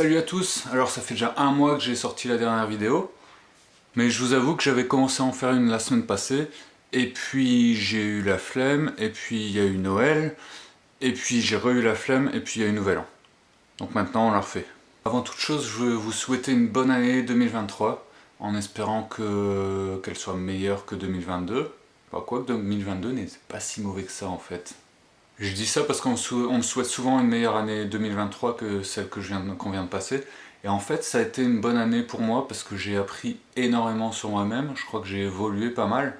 Salut à tous, alors ça fait déjà un mois que j'ai sorti la dernière vidéo, mais je vous avoue que j'avais commencé à en faire une la semaine passée, et puis j'ai eu la flemme, et puis il y a eu Noël, et puis j'ai re-eu la flemme, et puis il y a eu Nouvel An. Donc maintenant on la refait. Avant toute chose, je veux vous souhaiter une bonne année 2023, en espérant qu'elle soit meilleure que 2022. Enfin, quoi que 2022 n'est pas si mauvais que ça en fait. Je dis ça parce qu'on me souhaite souvent une meilleure année 2023 que celle qu'on vient de passer. Et en fait, ça a été une bonne année pour moi parce que j'ai appris énormément sur moi-même. Je crois que j'ai évolué pas mal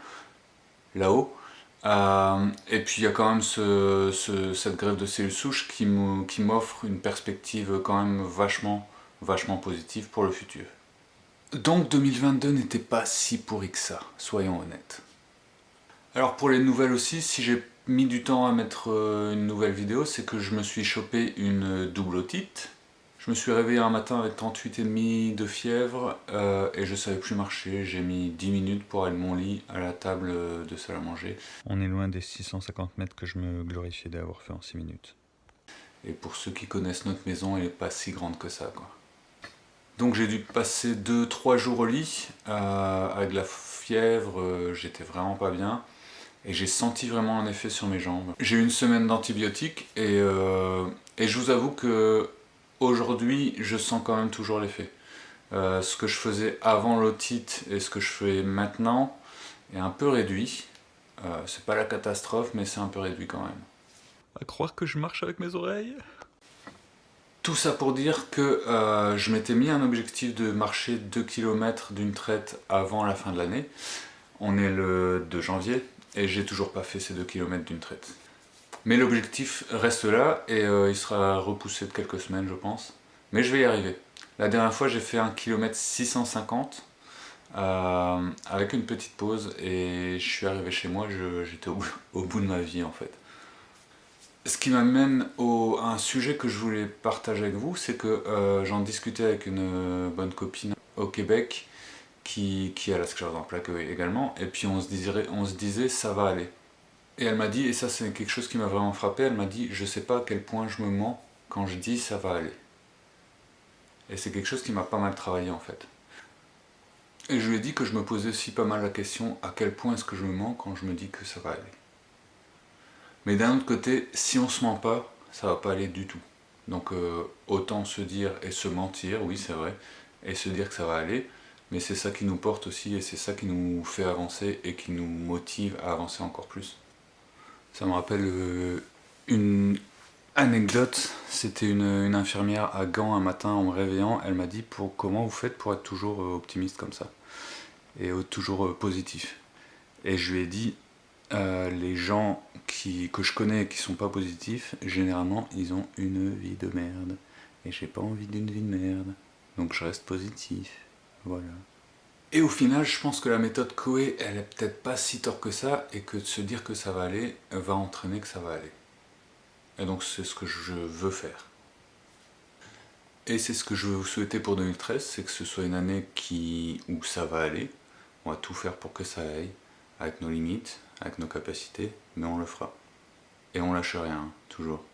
là-haut. Et puis il y a quand même cette greffe de cellules souches qui m'offre une perspective quand même vachement positive pour le futur. Donc 2022 n'était pas si pourri que ça, soyons honnêtes. Alors pour les nouvelles aussi, si j'ai mis du temps à mettre une nouvelle vidéo, c'est que je me suis chopé une double otite. Je me suis réveillé un matin avec 38,5 de fièvre et je savais plus marcher. J'ai mis 10 minutes pour aller de mon lit à la table de salle à manger. On est loin des 650 mètres que je me glorifiais d'avoir fait en 6 minutes. Et pour ceux qui connaissent notre maison, elle n'est pas si grande que ça, quoi. Donc j'ai dû passer 2-3 jours au lit avec la fièvre, j'étais vraiment pas bien. Et j'ai senti vraiment un effet sur mes jambes. J'ai eu une semaine d'antibiotiques et je vous avoue que aujourd'hui je sens quand même toujours l'effet. Ce que je faisais avant l'otite et ce que je fais maintenant est un peu réduit. C'est pas la catastrophe, mais c'est un peu réduit quand même. À croire que je marche avec mes oreilles. Tout ça pour dire que je m'étais mis un objectif de marcher 2 km d'une traite avant la fin de l'année. On est le 2 janvier et j'ai toujours pas fait ces 2 km d'une traite. Mais l'objectif reste là et il sera repoussé de quelques semaines je pense. Mais je vais y arriver. La dernière fois j'ai fait 1 km 650 avec une petite pause et je suis arrivé chez moi, j'étais au bout de ma vie en fait. Ce qui m'amène à un sujet que je voulais partager avec vous, c'est que j'en discutais avec une bonne copine au Québec qui a la sclérose en plaques également, et puis on se disait ça va aller. Et elle m'a dit, et ça c'est quelque chose qui m'a vraiment frappé, elle m'a dit je sais pas à quel point je me mens quand je dis ça va aller. Et c'est quelque chose qui m'a pas mal travaillé en fait. Et je lui ai dit que je me posais aussi pas mal la question à quel point est-ce que je me mens quand je me dis que ça va aller. Mais d'un autre côté, si on se ment pas, ça va pas aller du tout. Donc autant se dire et se mentir, oui c'est vrai, et se dire que ça va aller, mais c'est ça qui nous porte aussi et c'est ça qui nous fait avancer et qui nous motive à avancer encore plus. Ça me rappelle une anecdote, c'était une infirmière à Gand un matin en me réveillant, elle m'a dit comment vous faites pour être toujours optimiste comme ça et toujours positif. Et je lui ai dit les gens que je connais et qui sont pas positifs, généralement ils ont une vie de merde et j'ai pas envie d'une vie de merde, donc je reste positif, voilà. Et au final, je pense que la méthode Coué, elle est peut-être pas si tort que ça, et que de se dire que ça va aller, va entraîner que ça va aller. Et donc c'est ce que je veux faire. Et c'est ce que je veux vous souhaiter pour 2013, c'est que ce soit une année où ça va aller. On va tout faire pour que ça aille, avec nos limites, avec nos capacités, mais on le fera. Et on lâche rien, toujours.